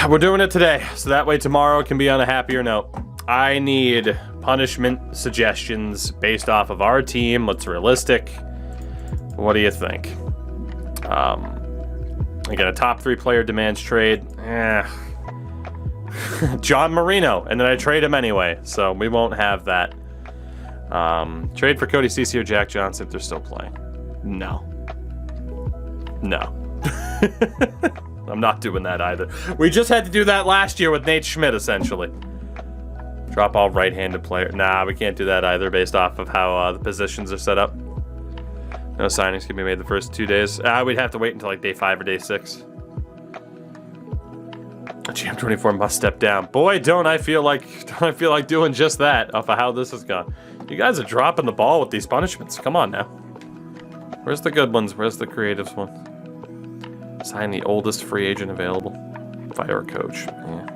We're doing it today, so that way tomorrow can be on a happier note. I need punishment suggestions based off of our team. What's realistic? What do you think? I got a top 3 player demands trade. John Marino, and then I trade him anyway, so we won't have that. Trade for Cody Ceci or Jack Johnson if they're still playing. No. I'm not doing that either. We just had to do that last year with Nate Schmidt, essentially. Drop all right-handed player. Nah, we can't do that either based off of how the positions are set up. No signings can be made the first 2 days. We'd have to wait until like day 5 or day 6. GM24 must step down. Boy, don't I feel like doing just that off of how this has gone. You guys are dropping the ball with these punishments. Come on now. Where's the good ones? Where's the creative one? Sign the oldest free agent available. Fire a coach. Yeah.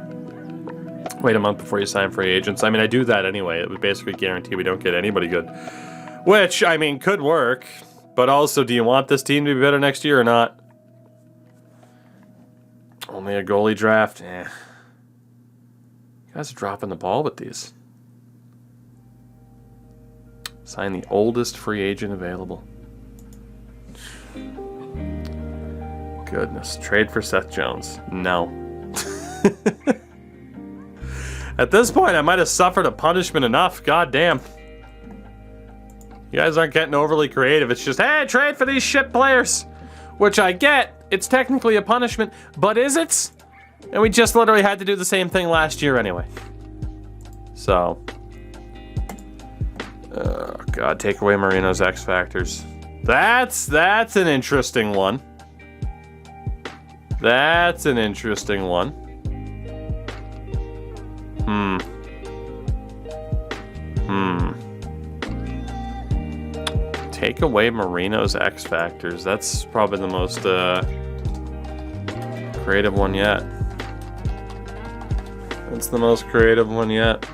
Wait a month before you sign free agents. I mean, I do that anyway. It would basically guarantee we don't get anybody good. Which, I mean, could work. But also, do you want this team to be better next year or not? Only a goalie draft? You guys are dropping the ball with these. Sign the oldest free agent available. Goodness. Trade for Seth Jones. No. At this point, I might have suffered a punishment enough. God damn. You guys aren't getting overly creative. It's just, hey, trade for these shit players. Which I get. It's technically a punishment. But is it? And we just literally had to do the same thing last year anyway. So. Oh, God. Take away Marino's X Factors. That's an interesting one. That's an interesting one. Take away Marino's X Factors. That's probably the most creative one yet. That's the most creative one yet.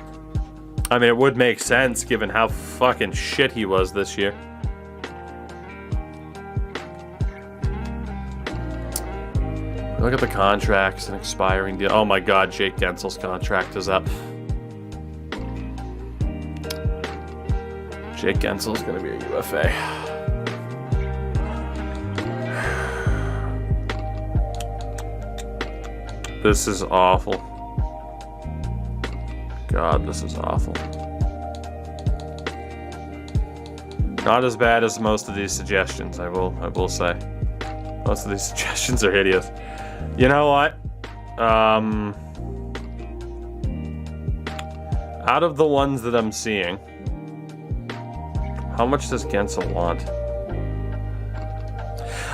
I mean, it would make sense given how fucking shit he was this year. Look at the contracts and expiring deal. Oh my God, Jake Gensel's contract is up. Jake Gensel's gonna be a UFA. This is awful. God, this is awful. Not as bad as most of these suggestions, I will say. Most of these suggestions are hideous. You know what? Out of the ones that I'm seeing, how much does Gensel want?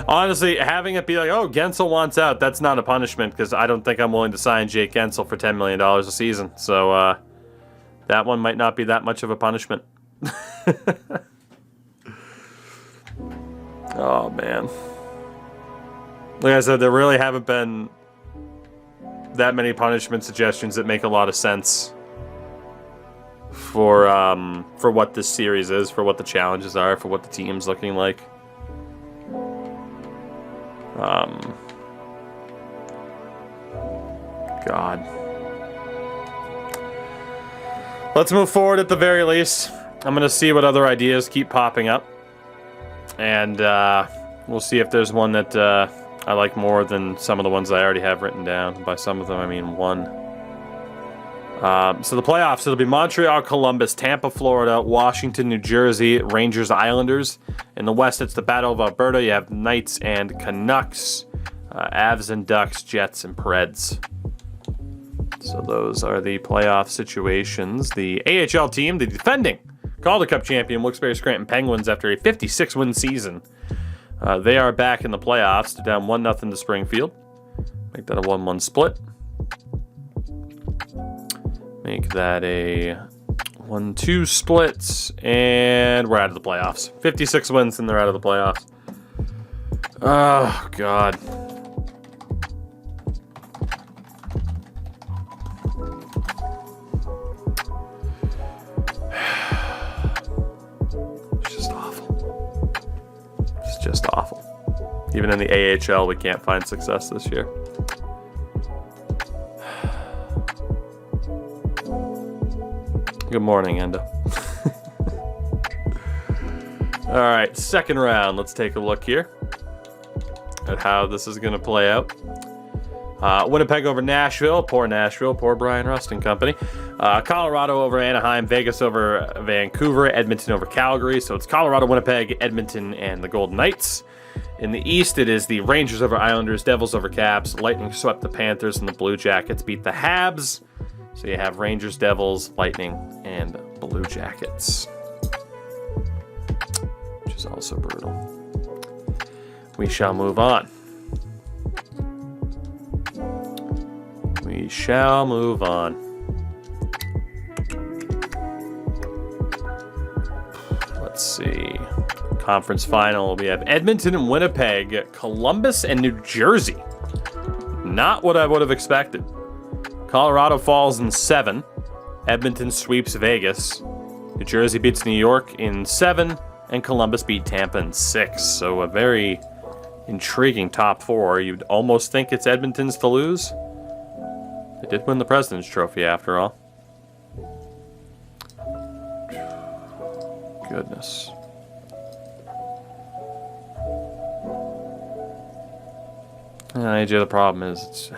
Honestly, having it be like, oh, Gensel wants out, that's not a punishment because I don't think I'm willing to sign Jake Gensel for $10 million a season. So that one might not be that much of a punishment. Oh, man. Like I said, there really haven't been that many punishment suggestions that make a lot of sense for what this series is, for what the challenges are, for what the team's looking like. God. Let's move forward at the very least. I'm going to see what other ideas keep popping up. And we'll see if there's one that I like more than some of the ones I already have written down. By some of them, I mean one. So the playoffs, it'll be Montreal, Columbus, Tampa, Florida, Washington, New Jersey, Rangers, Islanders. In the West, it's the Battle of Alberta. You have Knights and Canucks, Avs and Ducks, Jets and Preds. So those are the playoff situations. The AHL team, the defending Calder Cup champion, Wilkes-Barre Scranton Penguins, after a 56-win season. They are back in the playoffs. They're down 1-0 to Springfield. Make that a 1-1 split. Make that a 1-2 split. And we're out of the playoffs. 56 wins and they're out of the playoffs. Oh, God. It's just awful. It's just awful. Even in the AHL, we can't find success this year. Good morning, Endo. All right, second round. Let's take a look here at how this is going to play out. Winnipeg over Nashville. Poor Nashville. Poor Brian Rust and company. Colorado over Anaheim. Vegas over Vancouver. Edmonton over Calgary. So it's Colorado, Winnipeg, Edmonton, and the Golden Knights. In the East, it is the Rangers over Islanders, Devils over Caps, Lightning swept the Panthers, and the Blue Jackets beat the Habs. So you have Rangers, Devils, Lightning, and Blue Jackets, which is also brutal. We shall move on. We shall move on. Let's see. Conference final, we have Edmonton and Winnipeg, Columbus and New Jersey. Not what I would have expected. Colorado falls in 7. Edmonton sweeps Vegas. New Jersey beats New York in 7. And Columbus beat Tampa in 6. So a very intriguing top 4. You'd almost think it's Edmonton's to lose. They did win the President's Trophy after all. Goodness. The problem is, it's,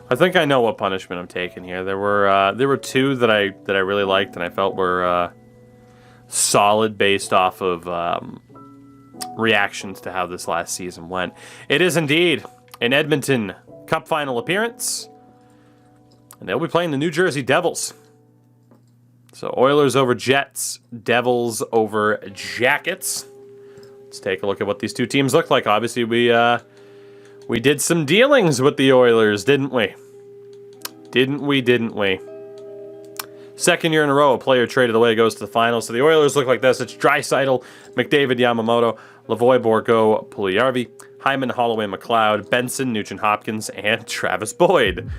I think I know what punishment I'm taking here. There were 2 that I really liked and I felt were solid based off of reactions to how this last season went. It is indeed an Edmonton Cup final appearance, and they'll be playing the New Jersey Devils. So Oilers over Jets, Devils over Jackets. Let's take a look at what these two teams look like. Obviously, we did some dealings with the Oilers, didn't we? Didn't we? Second year in a row, a player traded away goes to the finals. So the Oilers look like this. It's Draisaitl, McDavid, Yamamoto, Lavoie, Bourgault, Puljujarvi, Hyman, Holloway, McLeod, Benson, Nugent-Hopkins, and Travis Boyd.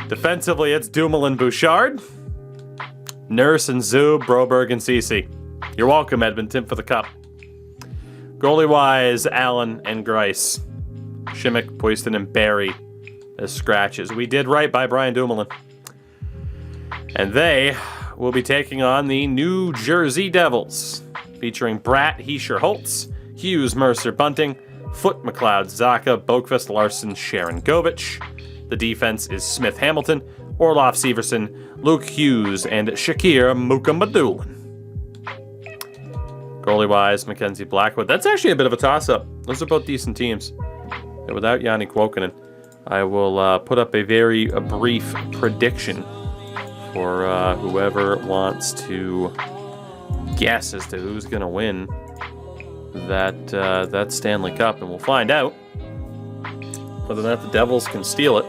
Defensively, it's Dumoulin, Bouchard, Nurse and Zub, Broberg, and Ceci. You're welcome, Edmonton, for the cup. Goalie-wise, Allen and Grice. Shimmick, Poiston, and Barry as scratches. We did right by Brian Dumoulin. And they will be taking on the New Jersey Devils, featuring Bratt, Heischer, Holtz, Hughes, Mercer, Bunting, Foote, McLeod, Zaka, Boqvist, Larson, Sharon, Govich. The defense is Smith, Hamilton, Orlov, Severson, Luke Hughes, and Shakir Mukhamadullin. Goalie-wise, Mackenzie Blackwood. That's actually a bit of a toss-up. Those are both decent teams. And without Yanni Kuokkanen, I will put up a very brief prediction for whoever wants to guess as to who's going to win that Stanley Cup. And we'll find out whether or not the Devils can steal it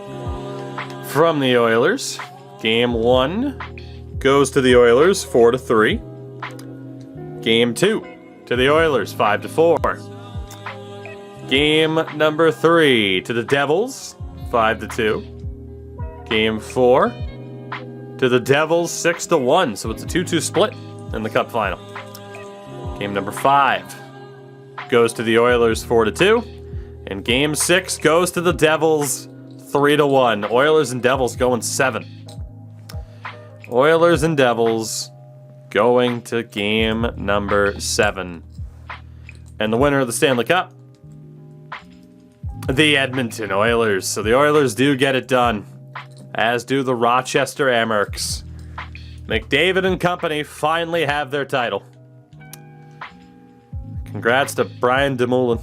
from the Oilers. Game 1 goes to the Oilers, 4-3. Game 2 to the Oilers, 5-4. Game number 3 to the Devils, 5-2. Game 4 to the Devils, 6-1. So it's a 2-2 split in the Cup final. Game number 5 goes to the Oilers, 4-2. And Game 6 goes to the Devils, 3-1. Oilers and Devils going 7. Oilers and Devils going to game number 7. And the winner of the Stanley Cup, the Edmonton Oilers. So the Oilers do get it done, as do the Rochester Amerks. McDavid and company finally have their title. Congrats to Brian Dumoulin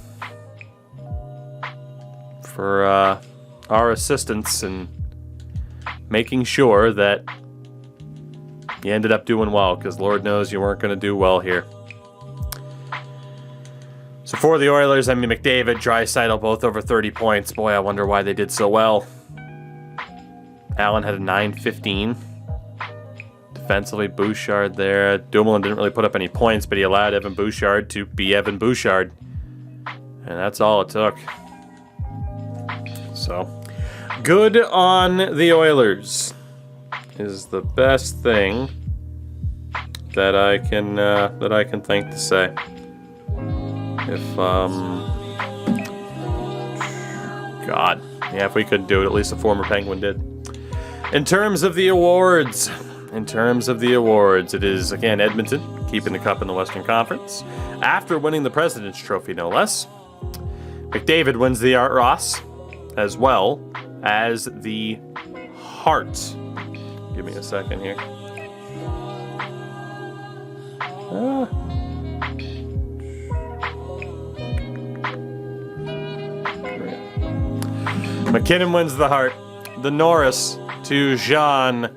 for our assistance in making sure that you ended up doing well, because Lord knows you weren't going to do well here. So for the Oilers, I mean, McDavid, Draisaitl, both over 30 points. Boy, I wonder why they did so well. Allen had a 9-15. Defensively, Bouchard there. Dumoulin didn't really put up any points, but he allowed Evan Bouchard to be Evan Bouchard. And that's all it took. So, good on the Oilers is the best thing that I can think to say. If we could do it, at least a former Penguin did. In terms of the awards, it is, again, Edmonton keeping the cup in the Western Conference. After winning the President's Trophy, no less. McDavid wins the Art Ross, as well as the Hart. Give me a second here. McKinnon wins the Hart. The Norris to Jean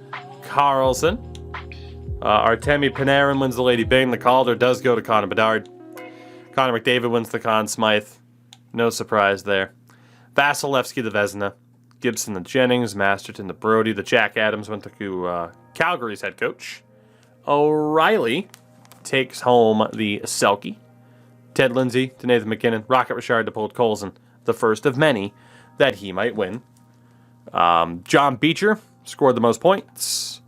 Carlson. Artemi Panarin wins the Lady Byng. The Calder does go to Connor Bedard. Connor McDavid wins the Conn Smythe. No surprise there. Vasilevsky the Vezina. Gibson the Jennings. Masterton the Brody. The Jack Adams went to Calgary's head coach. O'Reilly takes home the Selke. Ted Lindsay to Nathan McKinnon. Rocket Richard to Paul Colson. The first of many that he might win. John Beecher scored the most points.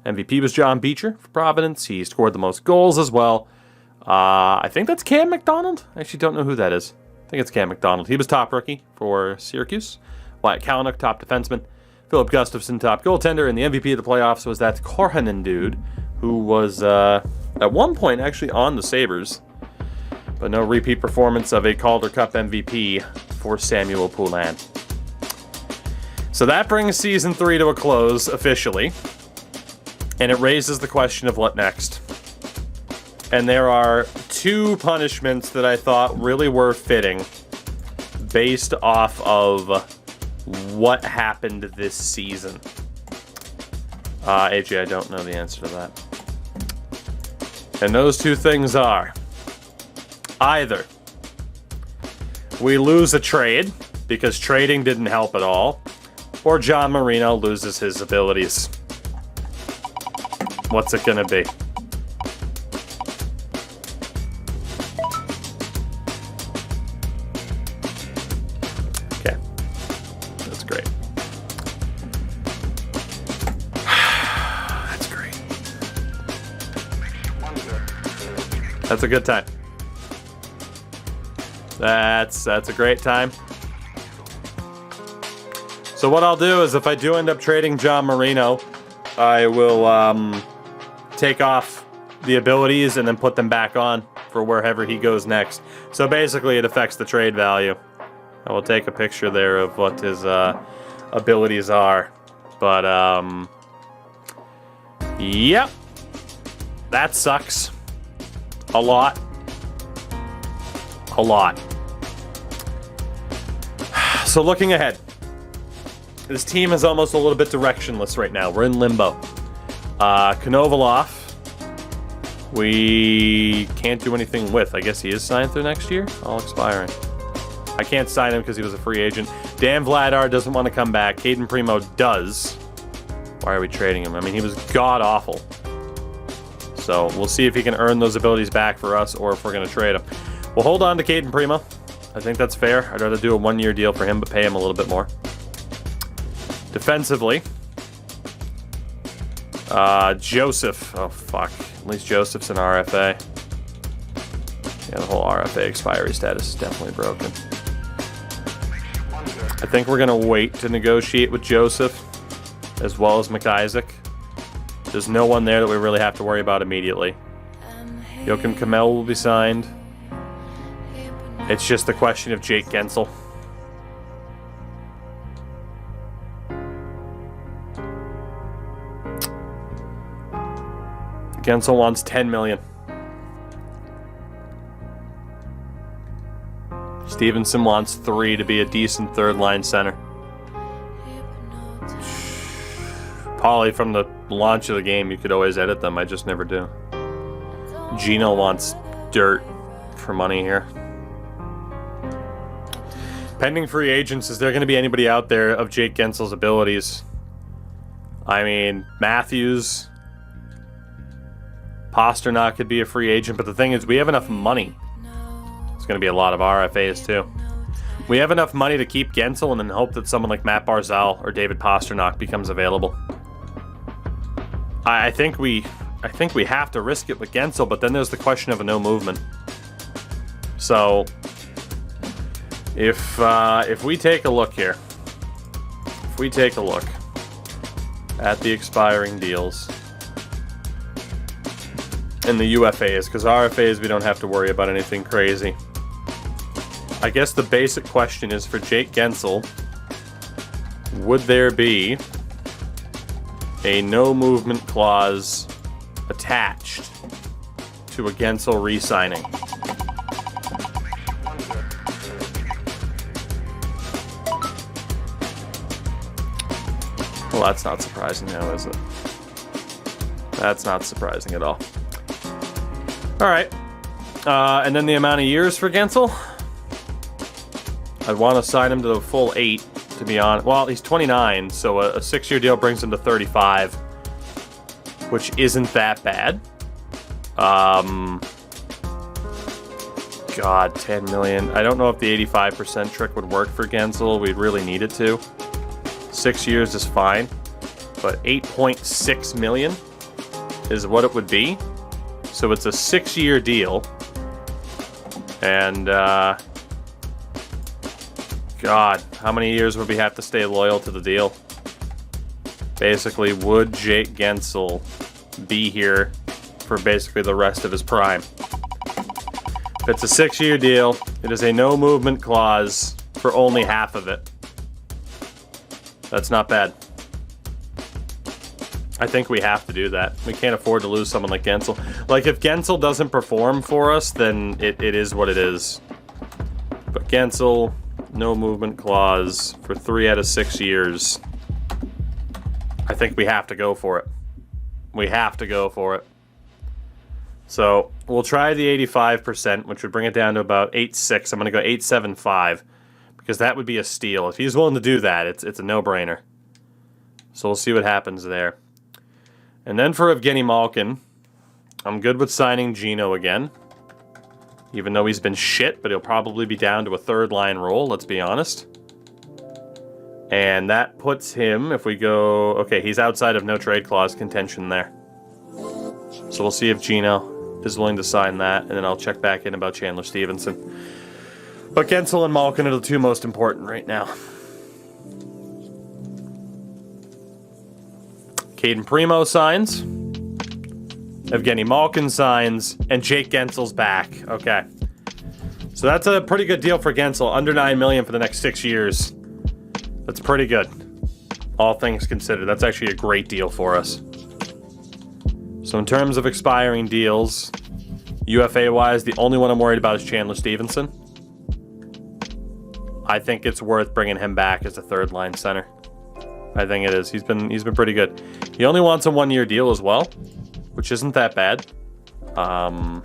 MVP was John Beecher for Providence. He scored the most goals as well. I think that's Cam McDonald. I actually don't know who that is. I think it's Cam McDonald. He was top rookie for Syracuse. Wyatt Kalynuk, top defenseman. Philip Gustafson, top goaltender. And the MVP of the playoffs was that Korhonen dude, who was at one point actually on the Sabres. But no repeat performance of a Calder Cup MVP for Samuel Poulin. So that brings Season 3 to a close officially. And it raises the question of what next. And there are two punishments that I thought really were fitting based off of what happened this season. AJ, I don't know the answer to that. And those two things are either we lose a trade because trading didn't help at all, or John Marino loses his abilities. What's it gonna be? Okay. That's great. That's great. That's a good time. That's a great time. So what I'll do is if I do end up trading John Marino, I will take off the abilities and then put them back on for wherever he goes next. So basically it affects the trade value. I will take a picture there of what his abilities are. But yep. That sucks. A lot. A lot. So looking ahead. This team is almost a little bit directionless right now. We're in limbo. Konovalov, we can't do anything with. I guess he is signed through next year? All expiring. I can't sign him because he was a free agent. Dan Vladar doesn't want to come back. Caden Primo does. Why are we trading him? I mean, he was god-awful. So we'll see if he can earn those abilities back for us or if we're going to trade him. We'll hold on to Caden Primo. I think that's fair. I'd rather do a one-year deal for him but pay him a little bit more. Defensively, Joseph. Oh, fuck. At least Joseph's an RFA. Yeah, the whole RFA expiry status is definitely broken. I think we're going to wait to negotiate with Joseph as well as McIsaac. There's no one there that we really have to worry about immediately. Joachim Kamel will be signed. It's just the question of Jake Gensel. Gensel wants $10 million. Stevenson wants 3 to be a decent third-line center. Paulie, from the launch of the game, you could always edit them. I just never do. Gino wants dirt for money here. Pending free agents, is there going to be anybody out there of Jake Gensel's abilities? I mean, Matthews... Pasternak could be a free agent, but the thing is, we have enough money. It's going to be a lot of RFAs, too. We have enough money to keep Gensel and then hope that someone like Matt Barzal or David Pasternak becomes available. I think we have to risk it with Gensel, but then there's the question of a no movement. So, if we take a look here, at the expiring deals. And the UFAs, because RFAs we don't have to worry about anything crazy. I guess the basic question is for Jake Guentzel, would there be a no movement clause attached to a Guentzel re-signing? Well, that's not surprising now, is it? That's not surprising at all. All right. And then the amount of years for Guentzel? I'd want to sign him to the full 8, to be honest. Well, he's 29, so a 6-year deal brings him to 35, which isn't that bad. God, 10 million. I don't know if the 85% trick would work for Guentzel. We'd really need it to. 6 years is fine, but 8.6 million is what it would be. So it's a 6-year deal, and God, how many years would we have to stay loyal to the deal? Basically, would Jake Guentzel be here for basically the rest of his prime? If it's a 6-year deal, it is a no movement clause for only half of it. That's not bad. I think we have to do that. We can't afford to lose someone like Guentzel. Like, if Guentzel doesn't perform for us, then it is what it is. But Guentzel, no movement clause for 3 out of 6 years. I think we have to go for it. We have to go for it. So we'll try the 85%, which would bring it down to about 8.6. I'm going to go 8.75 because that would be a steal. If he's willing to do that, it's a no-brainer. So we'll see what happens there. And then for Evgeny Malkin, I'm good with signing Gino again. Even though he's been shit, but he'll probably be down to a third-line role, let's be honest. And that puts him, if we go... Okay, he's outside of no trade clause contention there. So we'll see if Gino is willing to sign that, and then I'll check back in about Chandler Stevenson. But Guentzel and Malkin are the two most important right now. Caden Primo signs. Evgeny Malkin signs, and Jake Guentzel's back. Okay. So that's a pretty good deal for Guentzel. Under $9 million for the next 6 years. That's pretty good. All things considered. That's actually a great deal for us. So in terms of expiring deals, UFA-wise, the only one I'm worried about is Chandler Stevenson. I think it's worth bringing him back as a third-line center. I think it is. He's been pretty good. He only wants a 1-year deal as well, which isn't that bad. And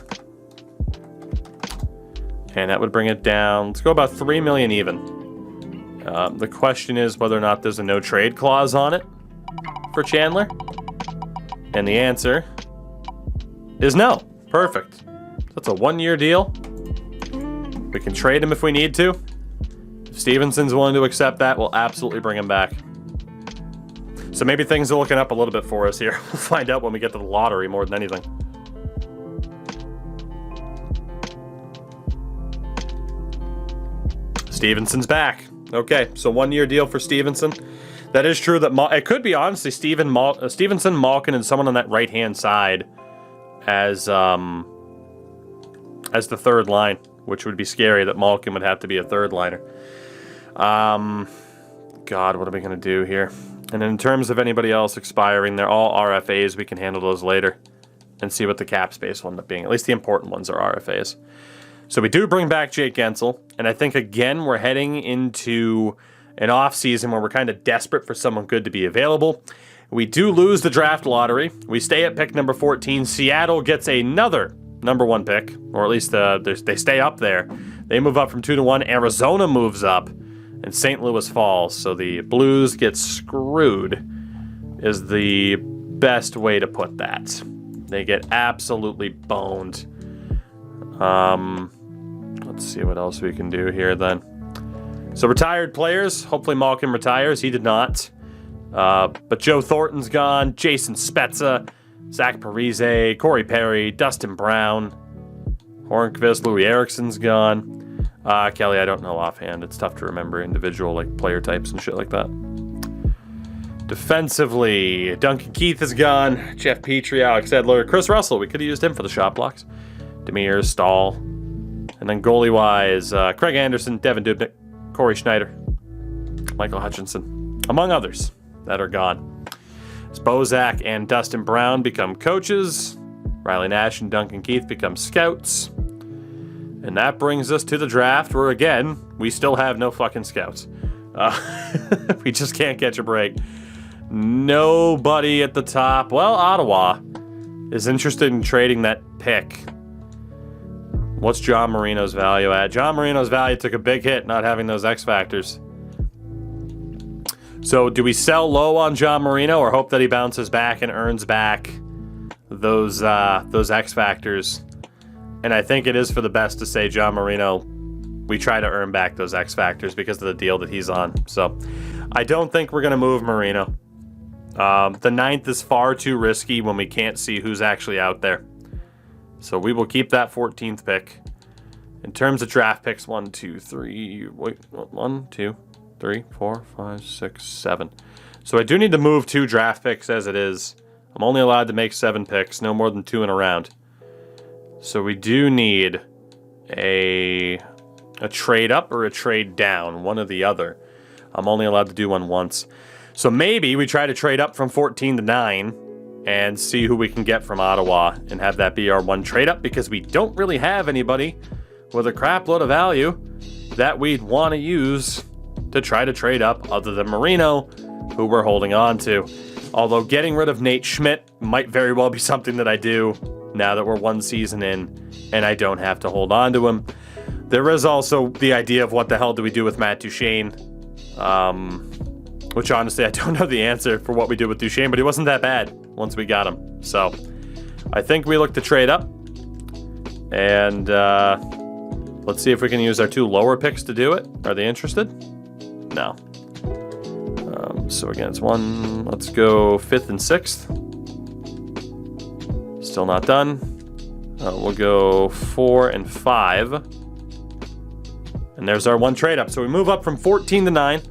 that would bring it down. Let's go about $3 million even. The question is whether or not there's a no trade clause on it for Chandler. And the answer is no. Perfect. That's a 1-year deal. We can trade him if we need to. If Stevenson's willing to accept that, we'll absolutely bring him back. So maybe things are looking up a little bit for us here. We'll find out when we get to the lottery more than anything. Stevenson's back. Okay, so 1-year deal for Stevenson. That is true that it could be honestly Stevenson, Malkin, and someone on that right-hand side as the third line, which would be scary that Malkin would have to be a third liner. God, what are we going to do here? And in terms of anybody else expiring, they're all RFAs. We can handle those later and see what the cap space will end up being. At least the important ones are RFAs. So we do bring back Jake Guentzel, and I think, again, we're heading into an off-season where we're kind of desperate for someone good to be available. We do lose the draft lottery. We stay at pick number 14. Seattle gets another number 1 pick, or at least they stay up there. They move up from 2 to 1. Arizona moves up, and St. Louis falls. So the Blues get screwed is the best way to put that. They get absolutely boned. Let's see what else we can do here then. So retired players. Hopefully Malkin retires. He did not. But Joe Thornton's gone. Jason Spezza, Zach Parise, Corey Perry, Dustin Brown, Hornqvist, Louis Eriksson's gone. Kelly, I don't know offhand. It's tough to remember individual like player types and shit like that. Defensively, Duncan Keith is gone. Jeff Petrie, Alex Edler, Chris Russell. We could have used him for the shot blocks. Demir, Stahl. And then goalie-wise, Craig Anderson, Devin Dubnyk, Corey Schneider, Michael Hutchinson, among others that are gone. As Bozak and Dustin Brown become coaches, Riley Nash and Duncan Keith become scouts. And that brings us to the draft where, again, we still have no fucking scouts. We just can't catch a break. Nobody at the top. Well, Ottawa is interested in trading that pick. What's John Marino's value at? John Marino's value took a big hit not having those X factors. So do we sell low on John Marino or hope that he bounces back and earns back those X factors? And I think it is for the best to say John Marino, we try to earn back those X factors because of the deal that he's on. So I don't think we're going to move Marino. The 9th is far too risky when we can't see who's actually out there. So we will keep that 14th pick. In terms of draft picks, 1, 2, 3, wait, 1, 2, 3, 4, 5, 6, 7. So I do need to move 2 draft picks as it is. I'm only allowed to make 7 picks, no more than 2 in a round. So we do need a trade up or a trade down, one or the other. I'm only allowed to do one once. So maybe we try to trade up from 14 to 9 and see who we can get from Ottawa and have that be our one trade up because we don't really have anybody with a crap load of value that we'd want to use to try to trade up other than Marino, who we're holding on to. Although getting rid of Nate Schmidt might very well be something that I do now that we're 1 season in and I don't have to hold on to him. There is also the idea of what the hell do we do with Matt Duchene, which honestly I don't know the answer for what we do with Duchene, but he wasn't that bad once we got him. So I think we look to trade up and let's see if we can use our 2 lower picks to do it. Are they interested? No. So again, it's 1. Let's go 5th and 6th. Still not done. We'll go 4 and 5. And there's our 1 trade up. So we move up from 14 to 9.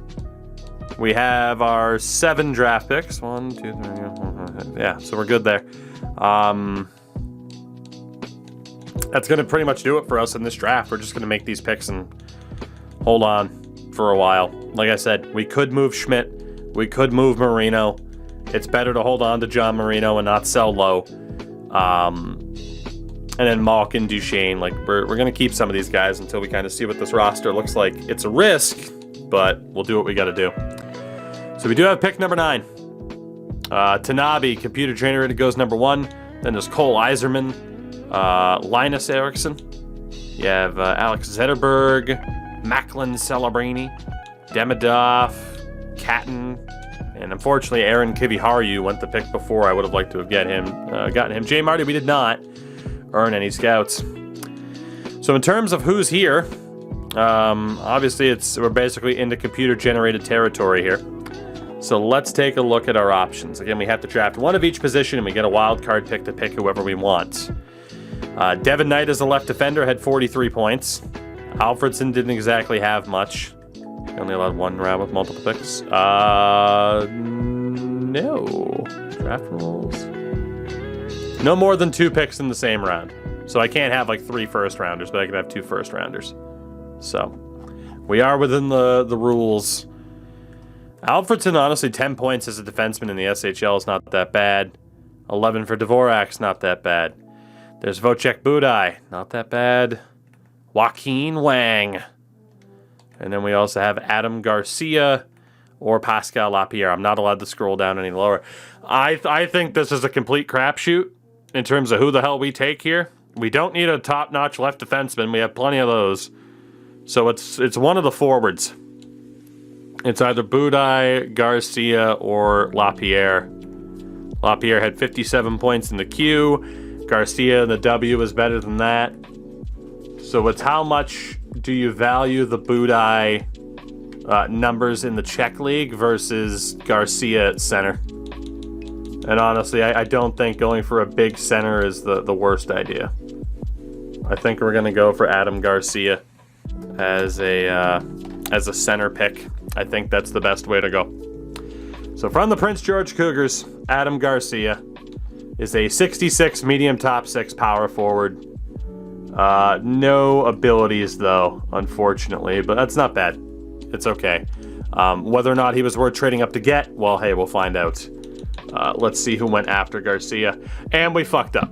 We have our 7 draft picks. 1, 2, 3. Yeah, so we're good there. That's going to pretty much do it for us in this draft. We're just going to make these picks and hold on for a while. Like I said, we could move Schmidt. We could move Marino. It's better to hold on to John Marino and not sell low. And then Malkin, Duchene, like we're going to keep some of these guys until we kind of see what this roster looks like. It's a risk, but we'll do what we got to do. So we do have pick number 9. Tanabe, computer generated, goes number 1. Then there's Cole Iserman, Linus Eriksson. You have Alex Zetterberg, Macklin Celebrini, Demidov, Catton, and unfortunately Aaron Kiviharu went the pick before I would have liked to have gotten him. Jay Marty, we did not earn any scouts. So in terms of who's here, obviously we're basically into computer generated territory here. So let's take a look at our options. Again, we have to draft 1 of each position and we get a wild card pick to pick whoever we want. Devin Knight as a left defender had 43 points. Alfredson didn't exactly have much. He only allowed 1 round with multiple picks. No. Draft rules. No more than 2 picks in the same round. So I can't have like 3 first rounders, but I can have 2 first rounders. So we are within the rules. Alfredson, honestly, 10 points as a defenseman in the SHL is not that bad. 11 for Dvorak's not that bad. There's Wojciech Budaj, not that bad. Joaquin Wang. And then we also have Adam Garcia or Pascal Lapierre. I'm not allowed to scroll down any lower. I think this is a complete crapshoot in terms of who the hell we take here. We don't need a top-notch left defenseman. We have plenty of those. So it's one of the forwards. It's either Budaj, Garcia, or Lapierre. Lapierre had 57 points in the Q. Garcia in the W is better than that. So it's how much do you value the Budaj numbers in the Czech League versus Garcia at center? And honestly, I don't think going for a big center is the worst idea. I think we're going to go for Adam Garcia as a center pick. I think that's the best way to go. So from the Prince George Cougars, Adam Garcia is a 66 medium top 6 power forward. No abilities, though, unfortunately, but that's not bad. It's okay. Whether or not he was worth trading up to get, well, hey, we'll find out. Let's see who went after Garcia. And we fucked up.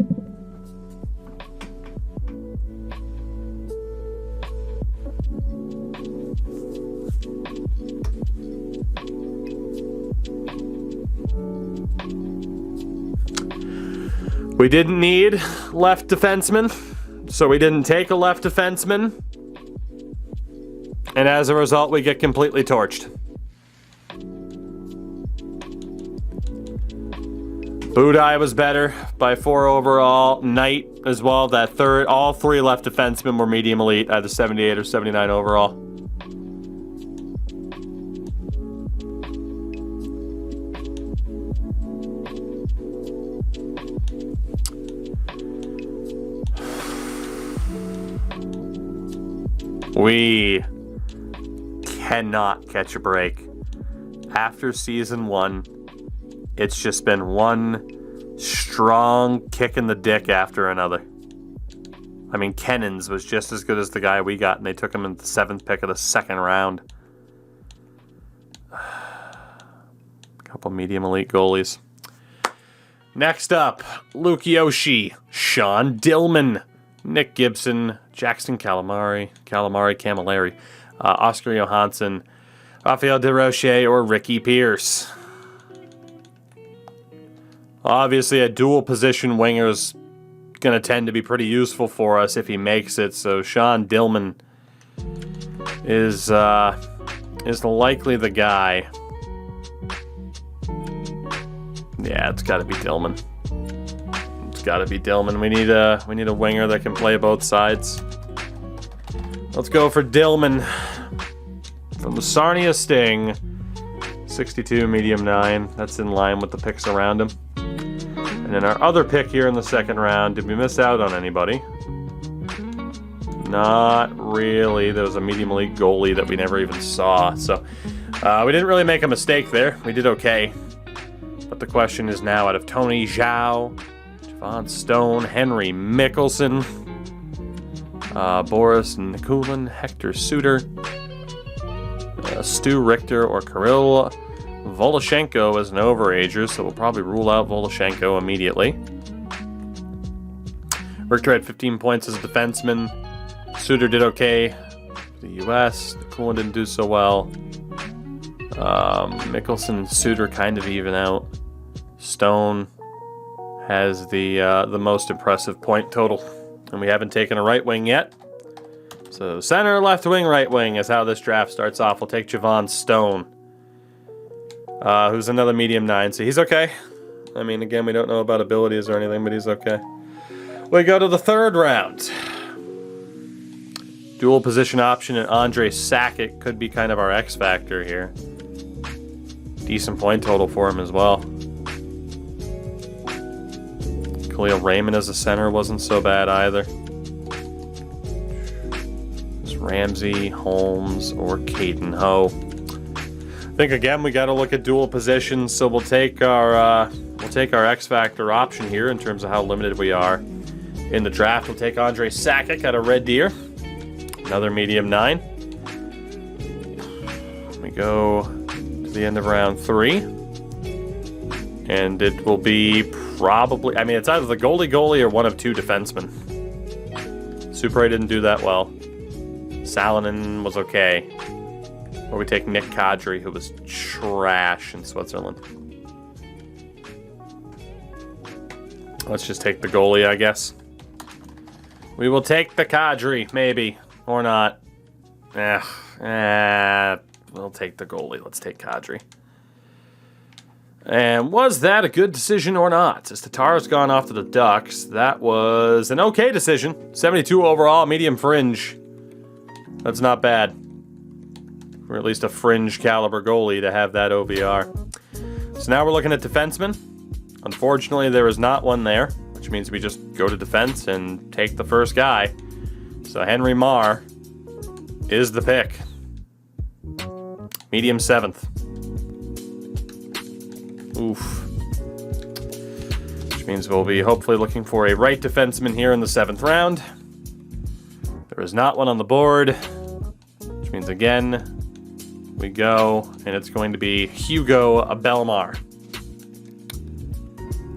We didn't need left defenseman, so we didn't take a left defenseman. And as a result, we get completely torched. Budai was better by 4 overall. Knight as well, that third. All 3 left defensemen were medium elite, either 78 or 79 overall. We cannot catch a break. After season 1, it's just been one strong kick in the dick after another. I mean, Kennons was just as good as the guy we got, and they took him in the 7th pick of the 2nd round. A couple medium elite goalies. Next up, Luke Yoshi, Sean Dillman, Nick Gibson, Jackson Camilleri, Oscar Johansson, Rafael DeRoche, or Ricky Pierce. Obviously, a dual position winger is going to tend to be pretty useful for us if he makes it. So Sean Dillman is likely the guy. Yeah, it's got to be Dillman. It's got to be Dillman. We need a winger that can play both sides. Let's go for Dillman from the Sarnia Sting. 62 medium 9. That's in line with the picks around him. And then our other pick here in the 2nd round, did we miss out on anybody? Not really. There was a medium elite goalie that we never even saw. So we didn't really make a mistake there. We did okay. But the question is now, out of Tony Zhao, Javon Stone, Henry Mickelson, Boris Nikulin, Hector Suter, Stu Richter, or Kirill Voloshenko as an overager, so we'll probably rule out Voloshenko immediately. Richter had 15 points as a defenseman. Suter did okay for the U.S. Nikulin didn't do so well. Mickelson and Suter kind of even out. Stone has the most impressive point total, and we haven't taken a right wing yet. So center, left wing, right wing is how this draft starts off. We'll take Javon Stone, who's another medium 9, so he's okay. I mean, again, we don't know about abilities or anything, but he's okay. We go to the 3rd round. Dual position option and Andre Sakic could be kind of our X factor here. Decent point total for him as well. Khalil Raymond as a center wasn't so bad either. It's Ramsey, Holmes, or Caden Ho. I think again we got to look at dual positions, so we'll take our X factor option here in terms of how limited we are in the draft. We'll take Andre Sakic out of Red Deer, another medium 9. We go to the end of round 3, and it will be probably, I mean, it's either the goalie or one of 2 defensemen. Supre didn't do that well. Salonen was okay. Or we take Nick Kadri, who was trash in Switzerland. Let's just take the goalie, I guess. We will take the Kadri, maybe. Or not. We'll take the goalie. Let's take Kadri. And was that a good decision or not? As Tatar's gone off to the Ducks, that was an okay decision. 72 overall, medium fringe. That's not bad. Or at least a fringe caliber goalie to have that OVR. So now we're looking at defensemen. Unfortunately, there is not one there, which means we just go to defense and take the first guy. So Henry Marr is the pick. Medium 7th. Oof. Which means we'll be hopefully looking for a right defenseman here in the 7th round. There is not one on the board, which means again, we go, and it's going to be Hugo Bellemare.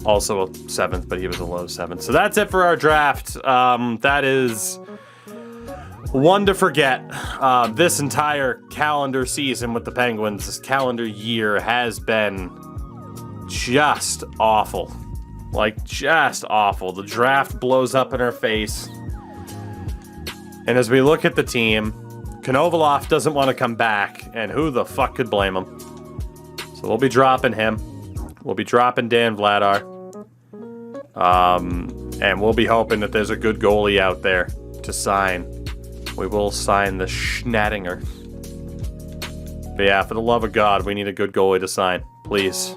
Also a 7th, but he was a low 7th. So that's it for our draft. That is one to forget. This entire calendar season with the Penguins, this calendar year, has been just awful. Like, just awful. The draft blows up in our face. And as we look at the team, Konovalov doesn't want to come back, and who the fuck could blame him? So we'll be dropping him. We'll be dropping Dan Vladar. And we'll be hoping that there's a good goalie out there to sign. We will sign the Schnattinger. But yeah, for the love of God, we need a good goalie to sign. Please.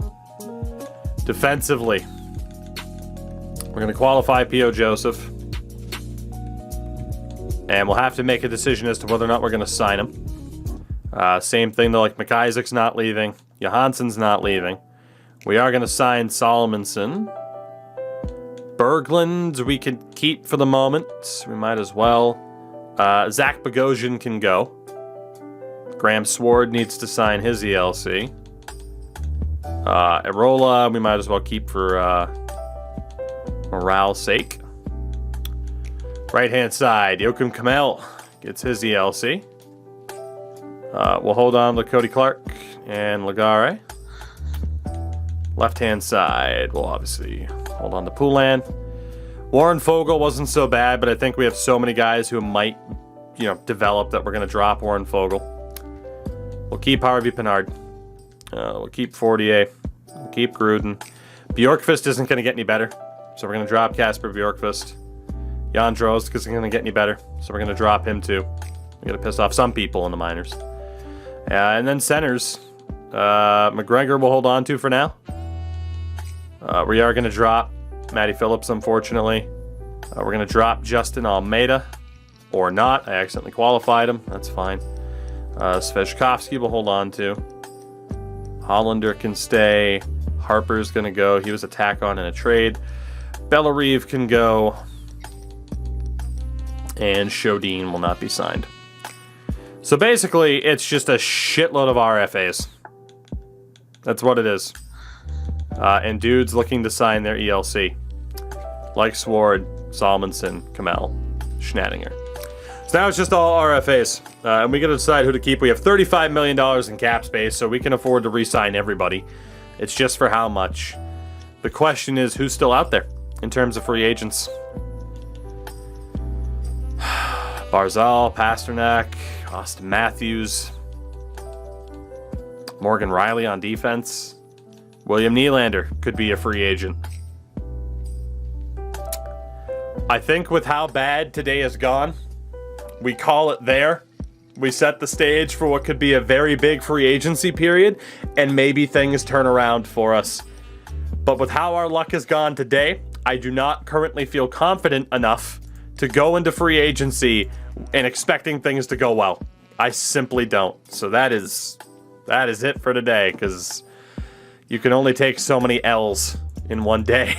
Defensively, we're going to qualify P.O. Joseph. And we'll have to make a decision as to whether or not we're going to sign him. Same thing though, like McIsaac's not leaving. Johansson's not leaving. We are going to sign Solomonson. Berglund we can keep for the moment. We might as well. Zach Bogosian can go. Graham Sword needs to sign his ELC. Erola we might as well keep for morale's sake. Right-hand side, Joachim Kamel gets his ELC. We'll hold on to Cody Clark and Legare. Left-hand side, we'll obviously hold on to Poulin. Warren Fogle wasn't so bad, but I think we have so many guys who might, develop that we're going to drop Warren Fogle. We'll keep Harvey Pinard. We'll keep Fortier. We'll keep Gruden. Bjorkfist isn't going to get any better, so we're going to drop Kasper Bjorkfist. Jan Drost isn't going to get any better, so we're going to drop him too. We're going to piss off some people in the minors. And then centers. McGregor we'll hold on to for now. We are going to drop Matty Phillips, unfortunately. We're going to drop Justin Almeida. Or not. I accidentally qualified him. That's fine. Sveshkovsky we'll hold on to. Hollander can stay. Harper's going to go. He was a tack-on in a trade. Bellerive can go. And Shodin will not be signed. So basically, it's just a shitload of RFAs. That's what it is. And dudes looking to sign their ELC. Like Sword, Salmonson, Kamel, Schnattinger. So now it's just all RFAs. And we got to decide who to keep. We have $35 million in cap space, so we can afford to re-sign everybody. It's just for how much. The question is, who's still out there in terms of free agents? Barzal, Pasternak, Austin Matthews, Morgan Riley on defense. William Nylander could be a free agent. I think with how bad today has gone, we call it there. We set the stage for what could be a very big free agency period, and maybe things turn around for us. But with how our luck has gone today, I do not currently feel confident enough to go into free agency and expecting things to go well. I simply don't. So that is it for today, because you can only take so many L's in one day.